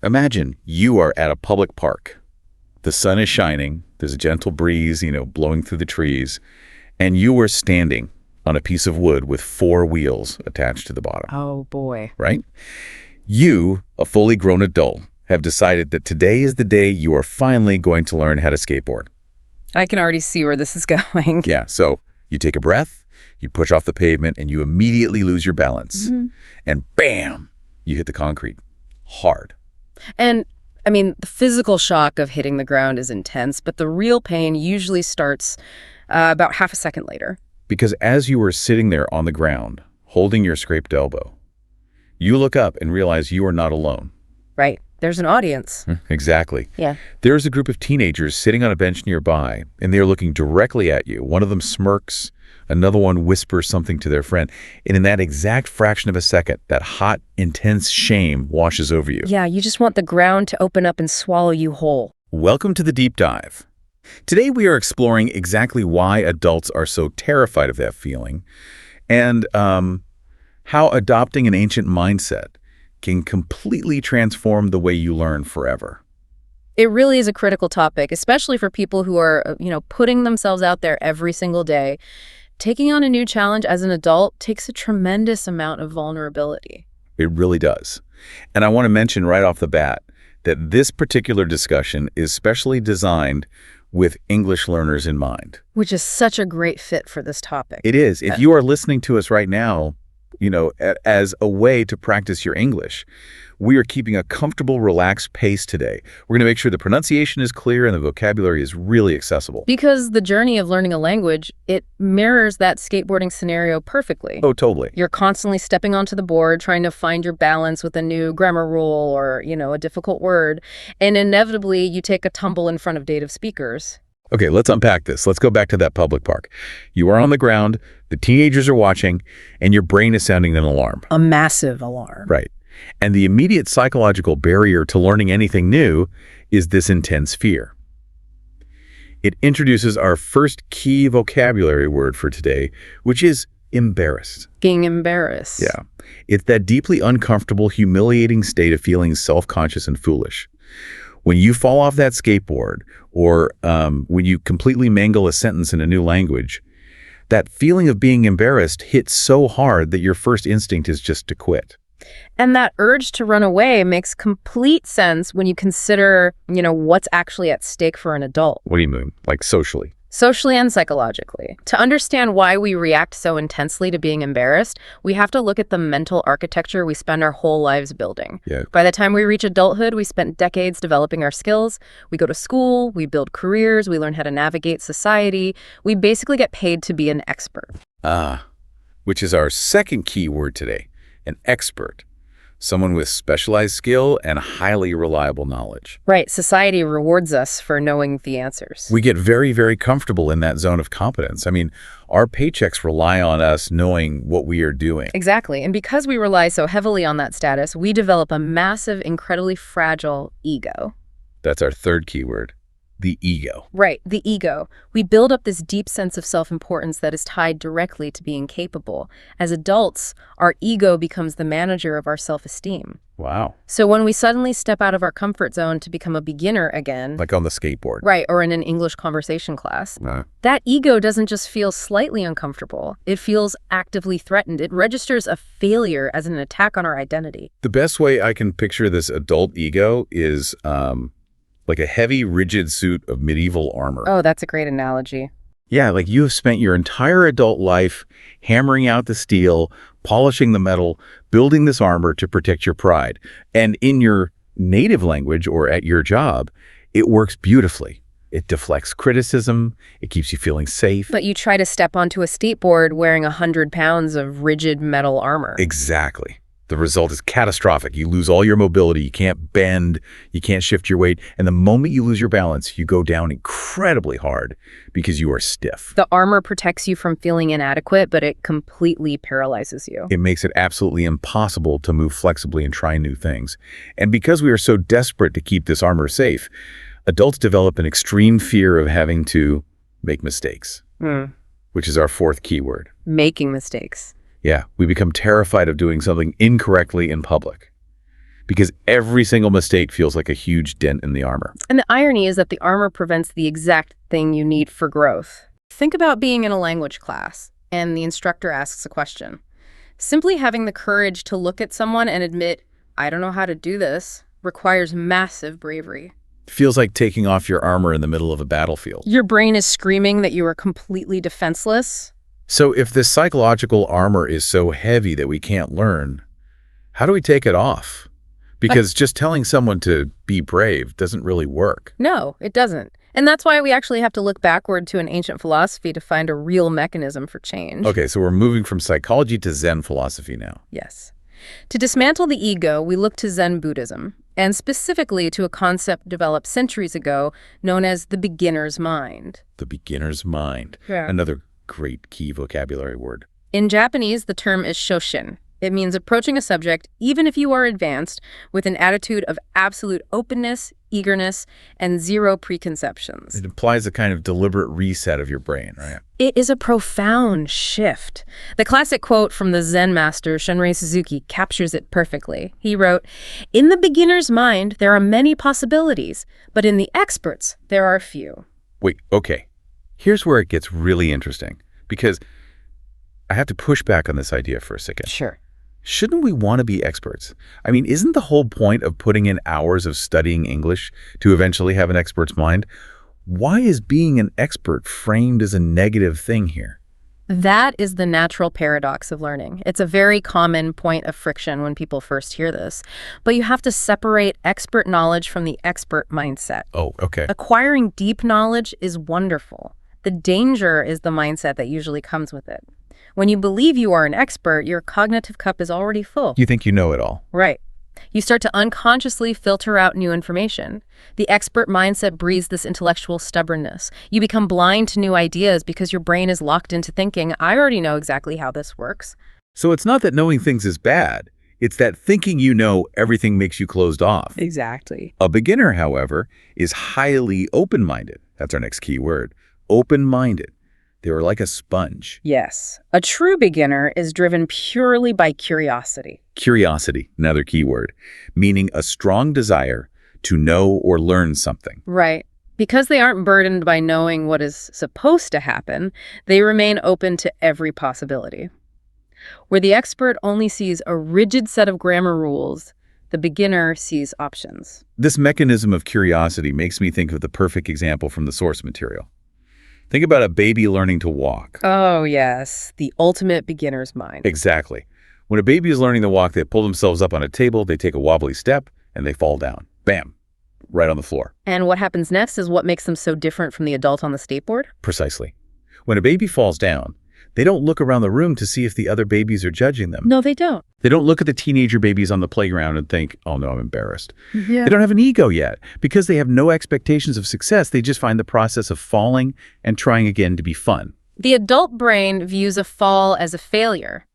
Imagine you are at a public park. The sun is shining, there's a gentle breeze, blowing through the trees, and you are standing on a piece of wood with 4 wheels attached to the bottom. Oh, boy. Right? You, a fully grown adult, have decided that today is the day you are finally going to learn how to skateboard. I can already see where this is going. Yeah, so you take a breath, you push off the pavement, and you immediately lose your balance. And bam, you hit the concrete hard. And, the physical shock of hitting the ground is intense, but the real pain usually starts about half a second later. Because as you were sitting there on the ground, holding your scraped elbow, you look up and realize you are not alone. Right. There's an audience. Exactly. Yeah. There's a group of teenagers sitting on a bench nearby, and they are looking directly at you. One of them smirks, another one whispers something to their friend, and in that exact fraction of a second, that hot, intense shame washes over you. Yeah, you just want the ground to open up and swallow you whole. Welcome to the Deep Dive. Today we are exploring exactly why adults are so terrified of that feeling, and how adopting an ancient mindset can completely transform the way you learn forever. It really is a critical topic, especially for people who are, putting themselves out there every single day. Taking on a new challenge as an adult takes a tremendous amount of vulnerability. It really does. And I want to mention right off the bat that this particular discussion is specially designed with English learners in mind. Which is such a great fit for this topic. It is. If you are listening to us right now, as a way to practice your English, we are keeping a comfortable, relaxed pace today. We're going to make sure the pronunciation is clear and the vocabulary is really accessible. Because the journey of learning a language, it mirrors that skateboarding scenario perfectly. Oh, totally. You're constantly stepping onto the board, trying to find your balance with a new grammar rule or, a difficult word. And inevitably, you take a tumble in front of native speakers. Okay, let's unpack this. Let's go back to that public park. You are on the ground, the teenagers are watching, and your brain is sounding an alarm. A massive alarm. Right. And the immediate psychological barrier to learning anything new is this intense fear. It introduces our first key vocabulary word for today, which is embarrassed. Being embarrassed. Yeah. It's that deeply uncomfortable, humiliating state of feeling self-conscious and foolish. When you fall off that skateboard or when you completely mangle a sentence in a new language, that feeling of being embarrassed hits so hard that your first instinct is just to quit. And that urge to run away makes complete sense when you consider, what's actually at stake for an adult. What do you mean? Like socially? Socially and psychologically. To understand why we react so intensely to being embarrassed, we have to look at the mental architecture we spend our whole lives building. Yeah. By the time we reach adulthood, we spent decades developing our skills. We go to school, we build careers, we learn how to navigate society. We basically get paid to be an expert. Which is our second key word today, an expert. Someone with specialized skill and highly reliable knowledge. Right. Society rewards us for knowing the answers. We get very, very comfortable in that zone of competence. Our paychecks rely on us knowing what we are doing. Exactly. And because we rely so heavily on that status, we develop a massive, incredibly fragile ego. That's our third key word, the ego. Right, the ego. We build up this deep sense of self-importance that is tied directly to being capable. As adults, our ego becomes the manager of our self-esteem. Wow. So when we suddenly step out of our comfort zone to become a beginner again, Like on the skateboard. right, or in an English conversation class, that ego doesn't just feel slightly uncomfortable. It feels actively threatened. It registers a failure as an attack on our identity. The best way I can picture this adult ego is like a heavy, rigid suit of medieval armor. Oh, that's a great analogy. Yeah, like you have spent your entire adult life hammering out the steel, polishing the metal, building this armor to protect your pride. And in your native language or at your job, it works beautifully. It deflects criticism. It keeps you feeling safe. But you try to step onto a skateboard wearing 100 pounds of rigid metal armor. Exactly. The result is catastrophic. You lose all your mobility. You can't bend. You can't shift your weight. And the moment you lose your balance, you go down incredibly hard because you are stiff. The armor protects you from feeling inadequate, but it completely paralyzes you. It makes it absolutely impossible to move flexibly and try new things. And because we are so desperate to keep this armor safe, adults develop an extreme fear of having to make mistakes, which is our fourth keyword. Making mistakes. Yeah, we become terrified of doing something incorrectly in public. because every single mistake feels like a huge dent in the armor. And the irony is that the armor prevents the exact thing you need for growth. Think about being in a language class and the instructor asks a question. Simply having the courage to look at someone and admit, I don't know how to do this, requires massive bravery. Feels like taking off your armor in the middle of a battlefield. Your brain is screaming that you are completely defenseless. So if this psychological armor is so heavy that we can't learn, how do we take it off? Because just telling someone to be brave doesn't really work. No, it doesn't. And that's why we actually have to look backward to an ancient philosophy to find a real mechanism for change. Okay, so we're moving from psychology to Zen philosophy now. Yes. To dismantle the ego, we look to Zen Buddhism, and specifically to a concept developed centuries ago known as the beginner's mind. The beginner's mind. Yeah. Another great key vocabulary word. In Japanese, the term is shoshin. It means approaching a subject, even if you are advanced, with an attitude of absolute openness, eagerness, and zero preconceptions. It implies a kind of deliberate reset of your brain, right? It is a profound shift. The classic quote from the Zen master Shunrei Suzuki captures it perfectly. He wrote, "In the beginner's mind, there are many possibilities, but in the expert's, there are few." Wait, okay. Here's where it gets really interesting, because I have to push back on this idea for a second. Sure. Shouldn't we want to be experts? I mean, isn't the whole point of putting in hours of studying English to eventually have an expert's mind? Why is being an expert framed as a negative thing here? That is the natural paradox of learning. It's a very common point of friction when people first hear this. But you have to separate expert knowledge from the expert mindset. Oh, okay. Acquiring deep knowledge is wonderful. The danger is the mindset that usually comes with it. When you believe you are an expert, your cognitive cup is already full. You think you know it all. Right. You start to unconsciously filter out new information. The expert mindset breeds this intellectual stubbornness. You become blind to new ideas because your brain is locked into thinking, I already know exactly how this works. So it's not that knowing things is bad. It's that thinking you know everything makes you closed off. Exactly. A beginner, however, is highly open-minded. That's our next key word. Open-minded. They were like a sponge. Yes. A true beginner is driven purely by curiosity. Curiosity, another key word, meaning a strong desire to know or learn something. Right. Because they aren't burdened by knowing what is supposed to happen, they remain open to every possibility. Where the expert only sees a rigid set of grammar rules, the beginner sees options. This mechanism of curiosity makes me think of the perfect example from the source material. Think about a baby learning to walk. Oh, yes. The ultimate beginner's mind. Exactly. When a baby is learning to walk, they pull themselves up on a table, they take a wobbly step, and they fall down. Bam. Right on the floor. And what happens next is what makes them so different from the adult on the skateboard? Precisely. When a baby falls down, they don't look around the room to see if the other babies are judging them. No, they don't. They don't look at the teenager babies on the playground and think, oh no, I'm embarrassed. Yeah. They don't have an ego yet. Because they have no expectations of success, they just find the process of falling and trying again to be fun. The adult brain views a fall as a failure.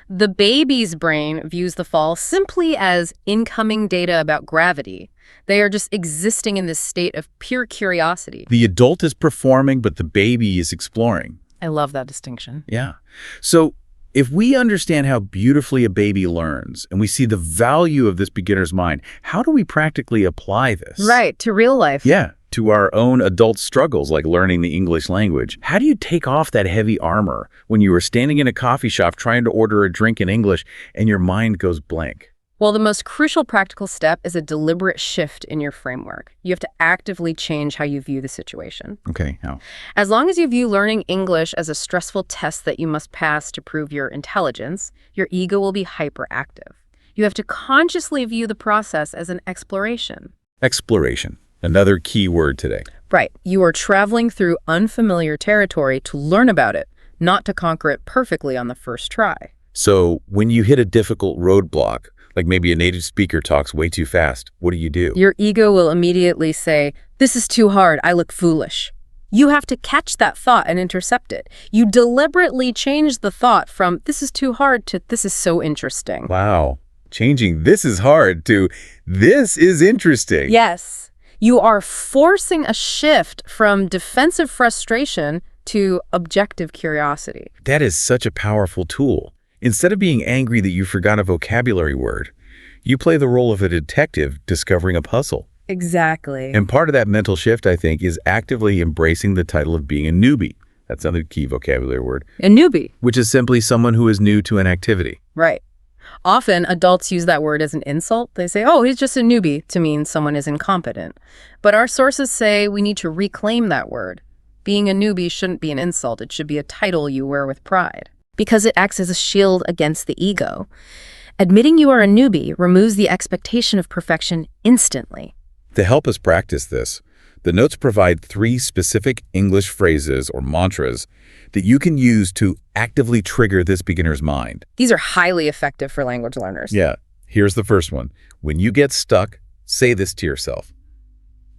The baby's brain views the fall simply as incoming data about gravity. They are just existing in this state of pure curiosity. The adult is performing, but the baby is exploring. I love that distinction. Yeah. So if we understand how beautifully a baby learns and we see the value of this beginner's mind, how do we practically apply this? Right, to real life. Yeah, to our own adult struggles like learning the English language. How do you take off that heavy armor when you are standing in a coffee shop trying to order a drink in English and your mind goes blank? Well, the most crucial practical step is a deliberate shift in your framework. You have to actively change how you view the situation. Okay, how? As long as you view learning English as a stressful test that you must pass to prove your intelligence, your ego will be hyperactive. You have to consciously view the process as an exploration. Exploration, another key word today. Right. You are traveling through unfamiliar territory to learn about it, not to conquer it perfectly on the first try. So when you hit a difficult roadblock, like maybe a native speaker talks way too fast, what do? Your ego will immediately say, this is too hard, I look foolish. You have to catch that thought and intercept it. You deliberately change the thought from, this is too hard, to this is so interesting. Wow. Changing this is hard to this is interesting. Yes. You are forcing a shift from defensive frustration to objective curiosity. That is such a powerful tool. Instead of being angry that you forgot a vocabulary word, You play the role of a detective discovering a puzzle. Exactly. And part of that mental shift, I think, is actively embracing the title of being a newbie. That's another key vocabulary word. A newbie. Which is simply someone who is new to an activity. Right. Often, adults use that word as an insult. They say, oh, he's just a newbie, to mean someone is incompetent. But our sources say we need to reclaim that word. Being a newbie shouldn't be an insult. It should be a title you wear with pride, because it acts as a shield against the ego. Admitting you are a newbie removes the expectation of perfection instantly. To help us practice this, the notes provide 3 specific English phrases or mantras that you can use to actively trigger this beginner's mind. These are highly effective for language learners. Yeah, here's the first one. When you get stuck, say this to yourself.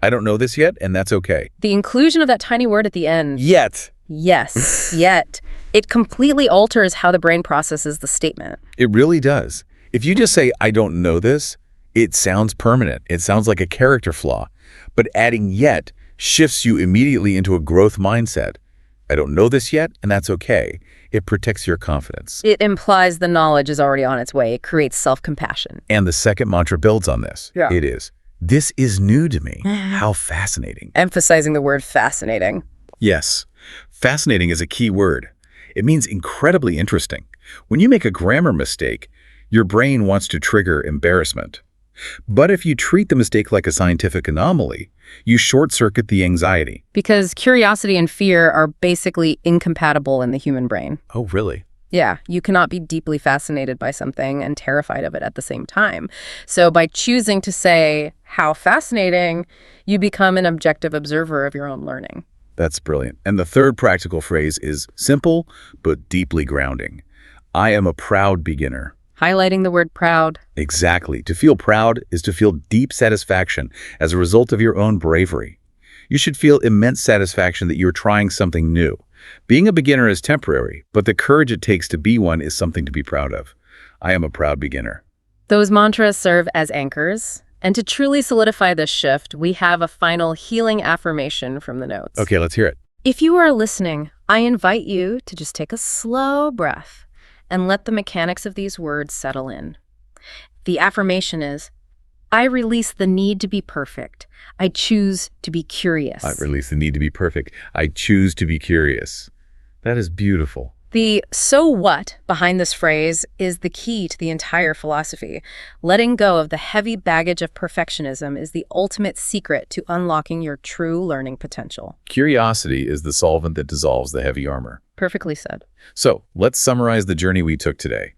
I don't know this yet, and that's okay. The inclusion of that tiny word at the end. Yet. Yes, yet. It completely alters how the brain processes the statement. It really does. If you just say, I don't know this, it sounds permanent. It sounds like a character flaw. But adding yet shifts you immediately into a growth mindset. I don't know this yet, and that's okay. It protects your confidence. It implies the knowledge is already on its way. It creates self-compassion. And the second mantra builds on this. Yeah. It is, this is new to me. How fascinating. Emphasizing the word fascinating. Yes, fascinating is a key word. It means incredibly interesting. When you make a grammar mistake, your brain wants to trigger embarrassment. But if you treat the mistake like a scientific anomaly, you short-circuit the anxiety. Because curiosity and fear are basically incompatible in the human brain. Oh, really? Yeah, you cannot be deeply fascinated by something and terrified of it at the same time. So by choosing to say, how fascinating, you become an objective observer of your own learning. That's brilliant. And the third practical phrase is simple but deeply grounding. I am a proud beginner. Highlighting the word proud. Exactly. To feel proud is to feel deep satisfaction as a result of your own bravery. You should feel immense satisfaction that you're trying something new. Being a beginner is temporary, but the courage it takes to be one is something to be proud of. I am a proud beginner. Those mantras serve as anchors. And to truly solidify this shift, we have a final healing affirmation from the notes. Okay, let's hear it. If you are listening, I invite you to just take a slow breath and let the mechanics of these words settle in. The affirmation is, I release the need to be perfect. I choose to be curious. I release the need to be perfect. I choose to be curious. That is beautiful. The so what behind this phrase is the key to the entire philosophy. Letting go of the heavy baggage of perfectionism is the ultimate secret to unlocking your true learning potential. Curiosity is the solvent that dissolves the heavy armor. Perfectly said. So, let's summarize the journey we took today.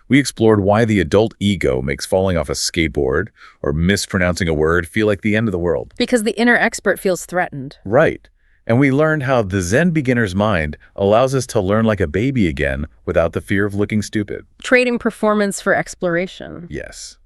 We explored why the adult ego makes falling off a skateboard or mispronouncing a word feel like the end of the world. Because the inner expert feels threatened. Right. And we learned how the Zen beginner's mind allows us to learn like a baby again without the fear of looking stupid. Trading performance for exploration. Yes.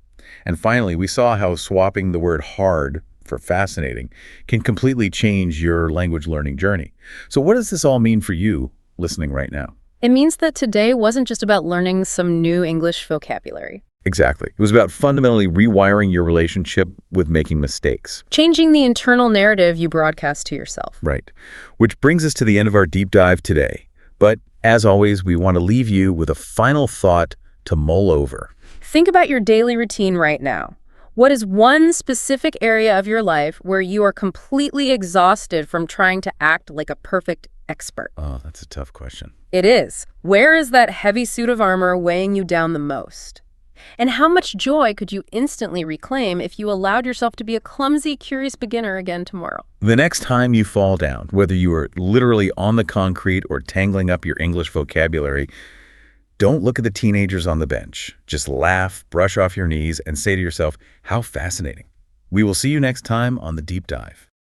And finally, we saw how swapping the word hard for fascinating can completely change your language learning journey. So what does this all mean for you listening right now? It means that today wasn't just about learning some new English vocabulary. Exactly. It was about fundamentally rewiring your relationship with making mistakes. Changing the internal narrative you broadcast to yourself. Right. Which brings us to the end of our deep dive today. But as always, we want to leave you with a final thought to mull over. Think about your daily routine right now. What is one specific area of your life where you are completely exhausted from trying to act like a perfect expert? Oh, that's a tough question. It is. Where is that heavy suit of armor weighing you down the most? And how much joy could you instantly reclaim if you allowed yourself to be a clumsy, curious beginner again tomorrow? The next time you fall down, whether you are literally on the concrete or tangling up your English vocabulary, don't look at the teenagers on the bench. Just laugh, brush off your knees, and say to yourself, how fascinating. We will see you next time on The Deep Dive.